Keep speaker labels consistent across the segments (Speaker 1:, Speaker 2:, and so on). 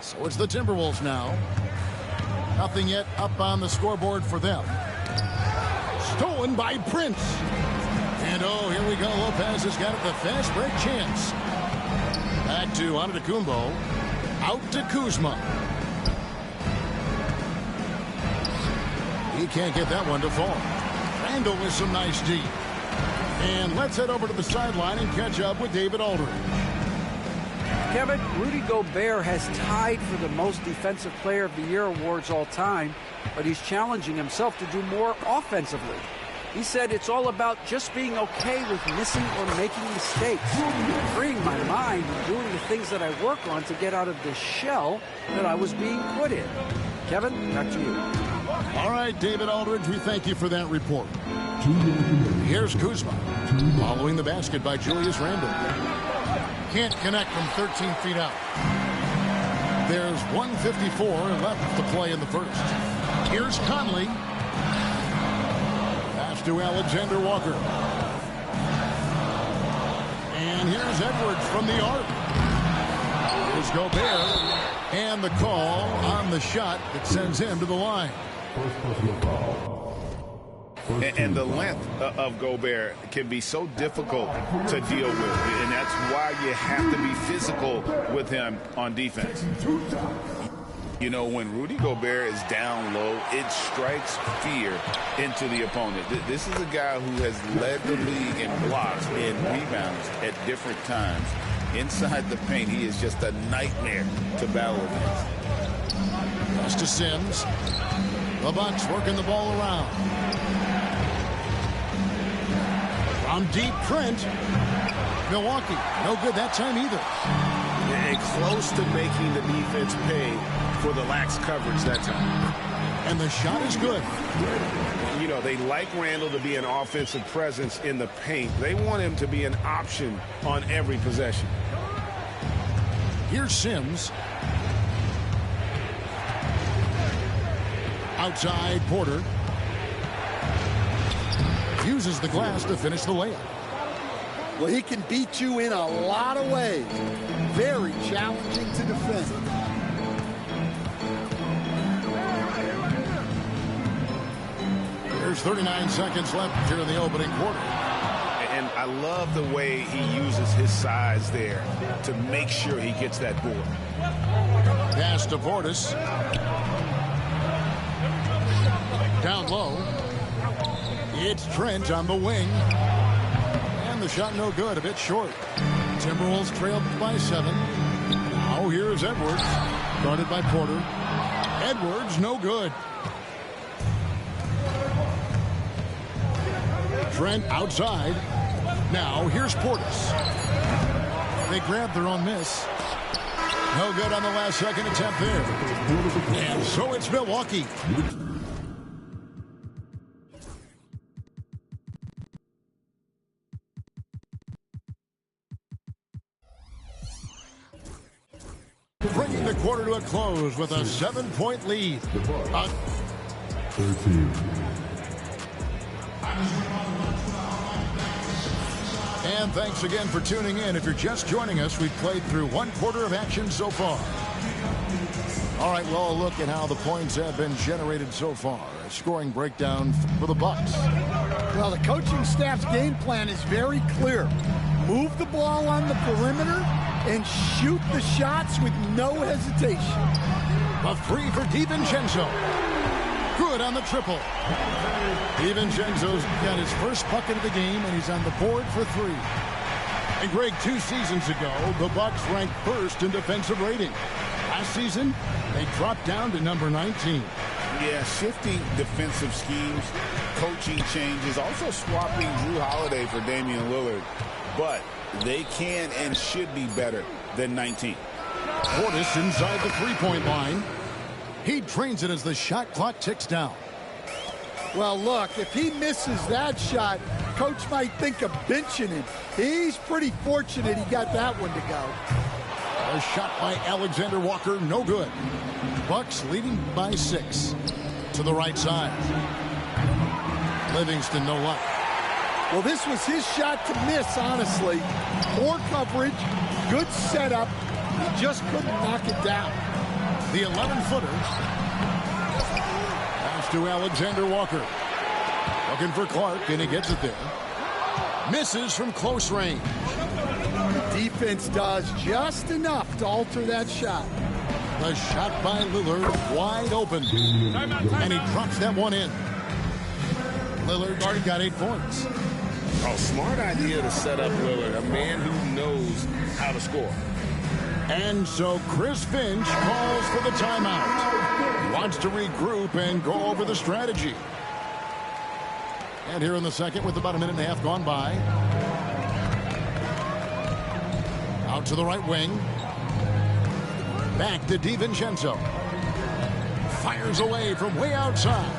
Speaker 1: So it's the Timberwolves now. Nothing yet up on the scoreboard for them. Stolen by Prince. And oh, here we go. Lopez has got it, the fast break chance. Back to Antetokounmpo. Out to Kuzma. He can't get that one to fall. Randall with some nice D. And let's head over to the sideline and catch up with David Aldridge.
Speaker 2: Kevin, Rudy Gobert has tied for the most Defensive Player of the Year awards all time, but he's challenging himself to do more offensively. He said it's all about just being okay with missing or making mistakes, freeing my mind and doing the things that I work on to get out of this shell that I was being put in. Kevin, back to you.
Speaker 1: All right, David Aldridge, we thank you for that report. Here's Kuzma, following the basket by Julius Randle. Can't connect from 13 feet out. There's 1:54 left to play in the first. Here's Conley. Pass to Alexander Walker. And here's Edwards from the arc. Here's Gobert. And the call on the shot that sends him to the line.
Speaker 3: And the length of Gobert can be so difficult to deal with. And that's why you have to be physical with him on defense. You know, when Rudy Gobert is down low, it strikes fear into the opponent. This is a guy who has led the league in blocks and rebounds at different times. Inside the paint, he is just a nightmare to battle against.
Speaker 1: Pass to Sims. The Bucks working the ball around. From deep, Trent. Milwaukee, no good that time either.
Speaker 3: And close to making the defense pay for the lax coverage that time.
Speaker 1: And the shot is good.
Speaker 3: You know, they like Randall to be an offensive presence in the paint. They want him to be an option on every possession.
Speaker 1: Here's Sims. Outside, Porter. Uses the glass to finish the layup.
Speaker 4: Well, he can beat you in a lot of ways. Very challenging to defend.
Speaker 1: There's 39 seconds left here in the opening quarter.
Speaker 3: And I love the way he uses his size there to make sure he gets that board.
Speaker 1: Pass to Portis. Down low. It's Trent on the wing. And the shot no good, a bit short. Timberwolves trailed by 7. Now here's Edwards. Guarded by Porter. Edwards, no good. Trent outside. Now here's Portis. They grabbed their own miss. No good on the last second attempt there. And so it's Milwaukee. Bringing the quarter to a close with a 7-point lead.
Speaker 5: 13.
Speaker 1: And thanks again for tuning in. If you're just joining us, we've played through 1 quarter of action so far. All right, well, look at how the points have been generated so far. A scoring breakdown for the Bucks.
Speaker 4: Well, the coaching staff's game plan is very clear. Move the ball on the perimeter and shoot the shots with no hesitation.
Speaker 1: A 3 for DiVincenzo. Good on the triple. DiVincenzo's got his first bucket of the game, and he's on the board for 3. And Greg, 2 seasons ago, the Bucks ranked first in defensive rating. Last season, they dropped down to number 19.
Speaker 3: Yeah, shifting defensive schemes, coaching changes, also swapping Jrue Holiday for Damian Lillard. But they can and should be better than 19.
Speaker 1: Portis inside the three-point line. He trains it as the shot clock ticks down.
Speaker 4: Well, look, if he misses that shot, coach might think of benching him. He's pretty fortunate he got that one to go.
Speaker 1: A shot by Alexander Walker, no good. Bucks leading by 6. To the right side. Livingston, no luck.
Speaker 4: Well, this was his shot to miss, honestly. Poor coverage, good setup. He just couldn't knock it down.
Speaker 1: The 11-footer. Pass to Alexander Walker. Looking for Clark, and he gets it there. Misses from close range.
Speaker 4: Defense does just enough to alter that shot.
Speaker 1: The shot by Lillard, wide open. And he drops that one in. Lillard already got 8 points.
Speaker 3: Oh, smart idea to set up Lillard, a man who knows how to score.
Speaker 1: And so Chris Finch calls for the timeout. He wants to regroup and go over the strategy. And here in the second with about a minute and a half gone by. Out to the right wing. Back to DiVincenzo. Fires away from way outside.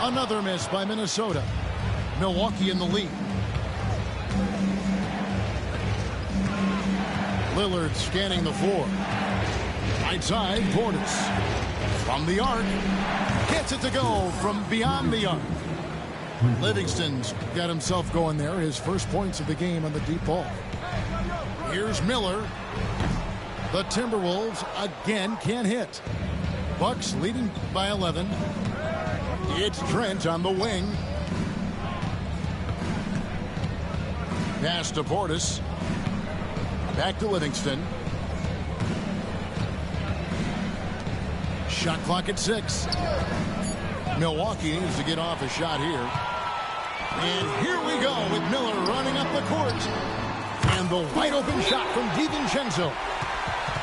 Speaker 1: Another miss by Minnesota. Milwaukee in the lead. Lillard scanning the floor. Right side, Portis. From the arc. Gets it to go from beyond the arc. Livingston's got himself going there. His first points of the game on the deep ball. Here's Miller. The Timberwolves again can't hit. Bucks leading by 11. It's Trent on the wing. Pass to Portis. Back to Livingston. Shot clock at 6. Milwaukee needs to get off a shot here. And here we go with Miller running up the court. And the wide open shot from DiVincenzo.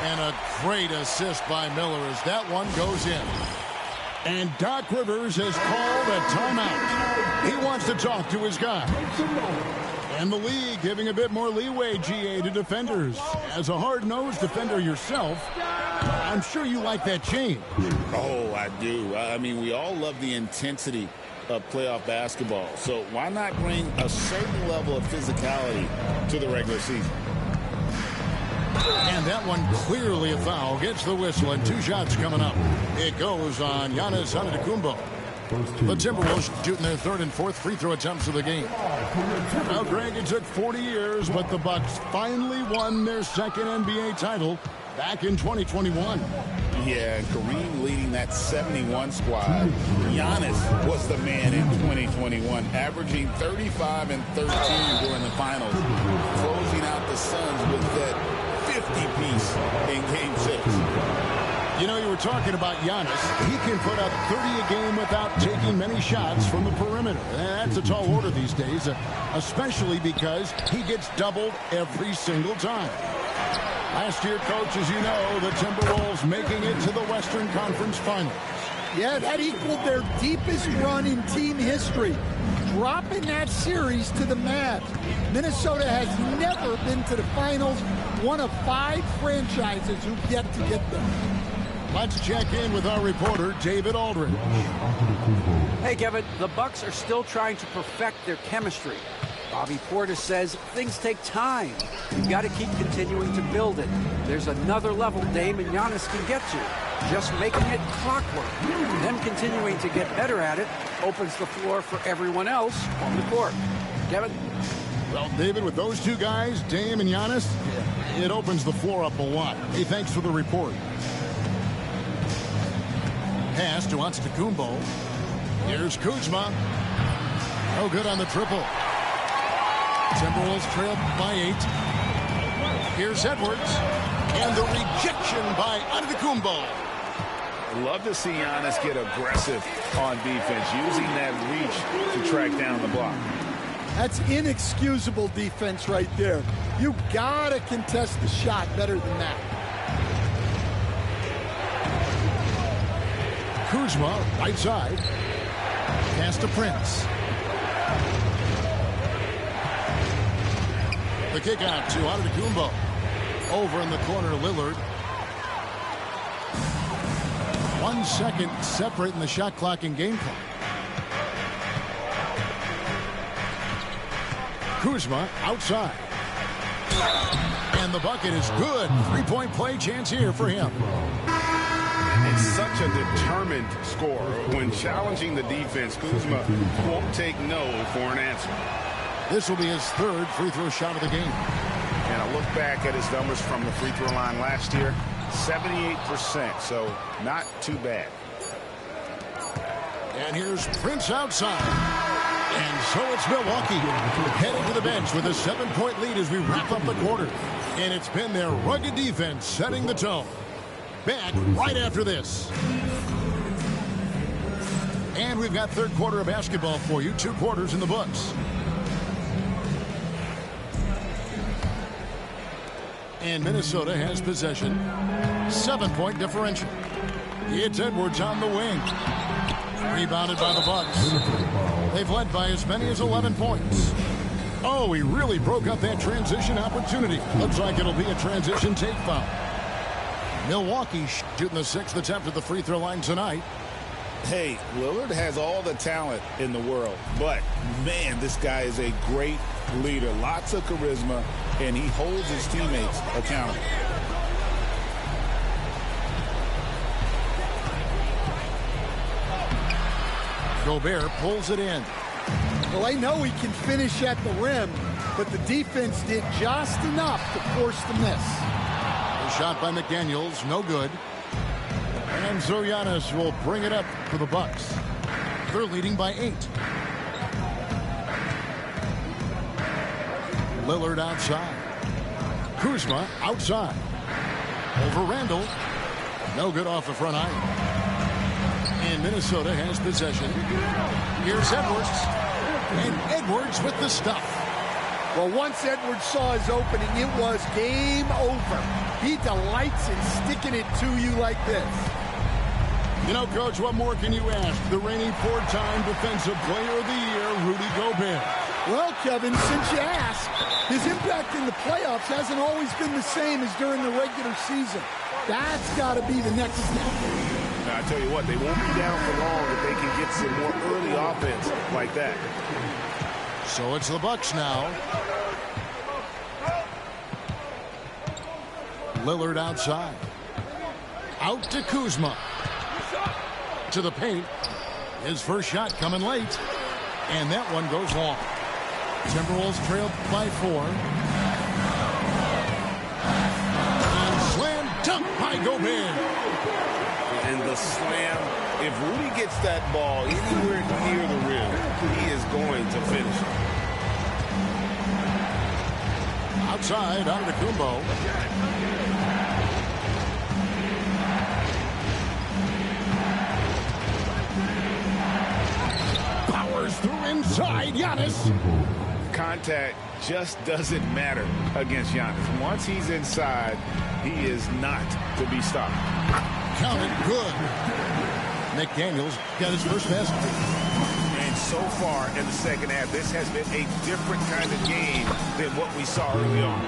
Speaker 1: And a great assist by Miller as that one goes in. And Doc Rivers has called a timeout. He wants to talk to his guy. And the league giving a bit more leeway, GA, to defenders. As a hard-nosed defender yourself, I'm sure you like that change.
Speaker 3: Oh, I do. I mean, we all love the intensity of playoff basketball. So why not bring a certain level of physicality to the regular season?
Speaker 1: And that one clearly a foul. Gets the whistle, and 2 shots coming up. It goes on Giannis Antetokounmpo. The Timberwolves shooting their 3rd and 4th free throw attempts of the game. Now, Greg, it took 40 years, but the Bucks finally won their 2nd NBA title back in 2021.
Speaker 3: Yeah, Kareem leading that 71 squad. Giannis was the man in 2021, averaging 35 and 13 during the finals, closing out the Suns with that 50-piece in Game 6.
Speaker 1: You know, you were talking about Giannis. He can put up 30 a game without taking many shots from the perimeter. That's a tall order these days, especially because he gets doubled every single time. Last year, Coach, as you know, the Timberwolves making it to the Western Conference Finals.
Speaker 4: Yeah, that equaled their deepest run in team history, dropping that series to the Mavs. Minnesota has never been to the finals, one of 5 franchises who've yet to get there.
Speaker 1: Let's check in with our reporter, David Aldridge.
Speaker 2: Hey, Kevin, the Bucks are still trying to perfect their chemistry. Bobby Portis says things take time. You've got to keep continuing to build it. There's another level Dame and Giannis can get to. Just making it clockwork. Them continuing to get better at it opens the floor for everyone else on the court. Kevin?
Speaker 1: Well, David, with those 2 guys, Dame and Giannis, it opens the floor up a lot. Hey, thanks for the report. Pass to Antetokounmpo. Here's Kuzma. No good on the triple. Timberwolves trail by 8. Here's Edwards. And the rejection by Antetokounmpo.
Speaker 3: Love to see Giannis get aggressive on defense, using that reach to track down the block.
Speaker 4: That's inexcusable defense right there. You gotta contest the shot better than that.
Speaker 1: Kuzma, right side. Pass to Prince. The kick out to Antetokounmpo. Over in the corner, Lillard. 1 second separating the shot clock and game clock. Kuzma outside. And the bucket is good. 3-point play chance here for him.
Speaker 3: It's such a determined scorer. When challenging the defense, Kuzma won't take no for an answer.
Speaker 1: This will be his 3rd free throw shot of the game.
Speaker 3: And a look back at his numbers from the free throw line last year, 78%, so not too bad.
Speaker 1: And here's Prince outside. And so it's Milwaukee heading to the bench with a 7-point lead as we wrap up the quarter. And it's been their rugged defense setting the tone. Back right after this. And we've got third quarter of basketball for you. 2 quarters in the books. And Minnesota has possession. 7-point differential. It's Edwards on the wing. Rebounded by the Bucks. They've led by as many as 11 points. Oh, he really broke up that transition opportunity. Looks like it'll be a transition take foul. Milwaukee shooting the 6th attempt at the free throw line tonight.
Speaker 3: Hey, Lillard has all the talent in the world, but, man, this guy is a great leader. Lots of charisma, and he holds his teammates accountable.
Speaker 1: Gobert pulls it in.
Speaker 4: Well, I know he can finish at the rim, but the defense did just enough to force the miss.
Speaker 1: A shot by McDaniels, no good. And Giannis will bring it up for the Bucks. They're leading by 8. Lillard outside. Kuzma outside. Over Randall. No good off the front iron. And Minnesota has possession. Here's Edwards. And Edwards with the stuff.
Speaker 4: Well, once Edwards saw his opening, it was game over. He delights in sticking it to you like this.
Speaker 1: You know, Coach, what more can you ask? The reigning 4-time Defensive Player of the Year, Rudy Gobert.
Speaker 4: Well, Kevin, since you asked, his impact in the playoffs hasn't always been the same as during the regular season. That's got to be the next step.
Speaker 3: Now, I tell you what, they won't be down for long if they can get some more early offense like that.
Speaker 1: So it's the Bucks now. Lillard outside. Out to Kuzma. To the paint. His first shot coming late. And that one goes long. Timberwolves trailed by 4. And slam dunk by Gobert.
Speaker 3: And the slam, if Rudy gets that ball anywhere near the rim, he is going to finish it.
Speaker 1: Outside, Antetokounmpo. Powers through inside, Giannis.
Speaker 3: Contact just doesn't matter against Giannis. Once he's inside, he is not to be stopped.
Speaker 1: Counted good. McDaniels got his first basket.
Speaker 3: And so far in the second half, this has been a different kind of game than what we saw early on.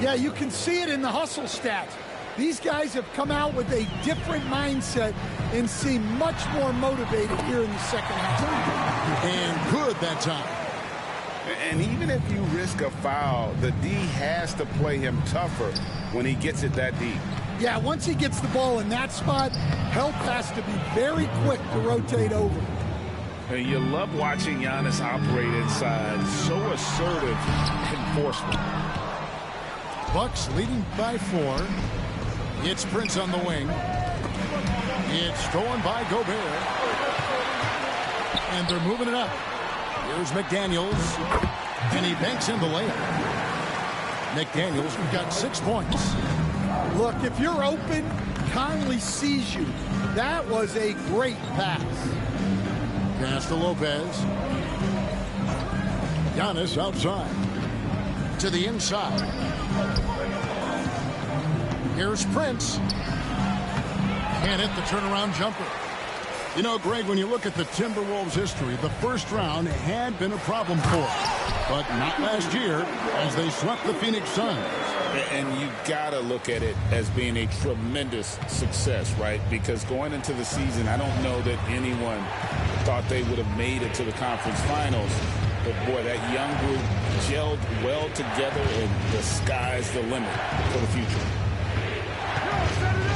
Speaker 4: Yeah, you can see it in the hustle stats. These guys have come out with a different mindset and seem much more motivated here in the second half.
Speaker 1: And good that time.
Speaker 3: And even if you risk a foul, the D has to play him tougher when he gets it that deep.
Speaker 4: Yeah, once he gets the ball in that spot, help has to be very quick to rotate over.
Speaker 3: And you love watching Giannis operate inside. So assertive and forceful.
Speaker 1: Bucks leading by 4. It's Prince on the wing. It's stolen by Gobert. And they're moving it up. Here's McDaniels. And he banks in the layup. McDaniels got 6 points.
Speaker 4: Look, if you're open, Conley sees you. That was a great pass.
Speaker 1: Pass to Lopez. Giannis outside. To the inside. Here's Prince. Can't hit the turnaround jumper. You know, Greg, when you look at the Timberwolves' history, the first round had been a problem for them. But not last year as they swept the Phoenix Suns.
Speaker 3: And you got to look at it as being a tremendous success, right? Because going into the season, I don't know that anyone thought they would have made it to the conference finals. But, boy, that young group gelled well together, and the sky's the limit for the future.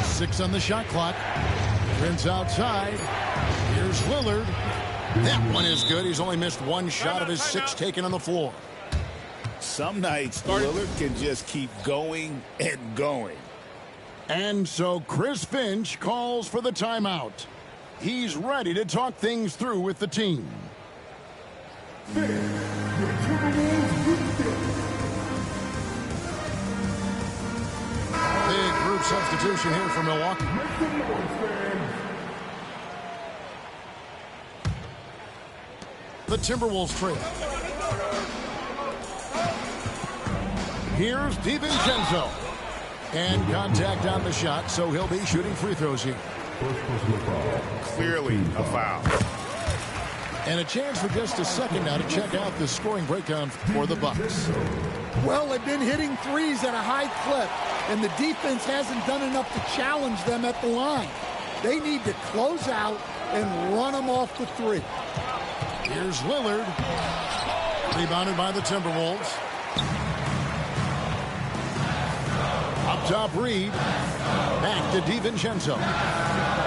Speaker 1: 6 on the shot clock. Prince outside. Here's Lillard. That one is good. He's only missed 1 shot of his 6 taken on the floor.
Speaker 3: Some nights, Lillard can just keep going and going.
Speaker 1: And so Chris Finch calls for the timeout. He's ready to talk things through with the team. Big group substitution here for Milwaukee. The Timberwolves trail. Here's DiVincenzo. And contact on the shot, so he'll be shooting free throws here.
Speaker 3: Clearly a foul.
Speaker 1: And a chance for just a second now to check out the scoring breakdown for the Bucks.
Speaker 4: Well, they've been hitting threes at a high clip, and the defense hasn't done enough to challenge them at the line. They need to close out and run them off the three.
Speaker 1: Here's Lillard. Rebounded by the Timberwolves. Up top, Reed. Back to DiVincenzo.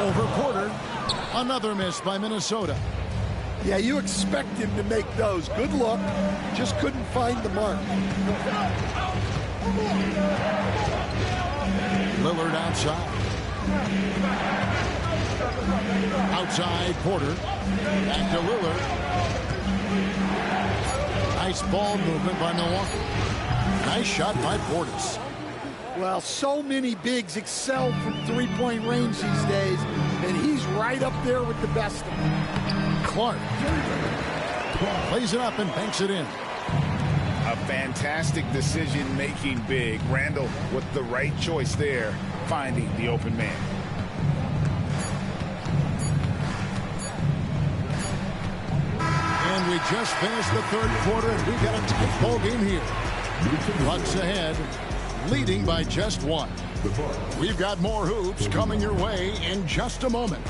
Speaker 1: Over Porter. Another miss by Minnesota.
Speaker 4: Yeah, you expect him to make those. Good luck. Just couldn't find the mark.
Speaker 1: Lillard outside. Outside, Porter. Back to Lillard. Nice ball movement by Milwaukee. Nice shot by Portis.
Speaker 4: Well, so many bigs excel from three-point range these days, and he's right up there with the best of them.
Speaker 1: Clark plays it up and banks it in.
Speaker 3: A fantastic decision-making big. Randall with the right choice there, finding the open man.
Speaker 1: And we just finished the third quarter, and we've got a tight ball game here. Bucks ahead, leading by just one. We've got more hoops coming your way in just a moment.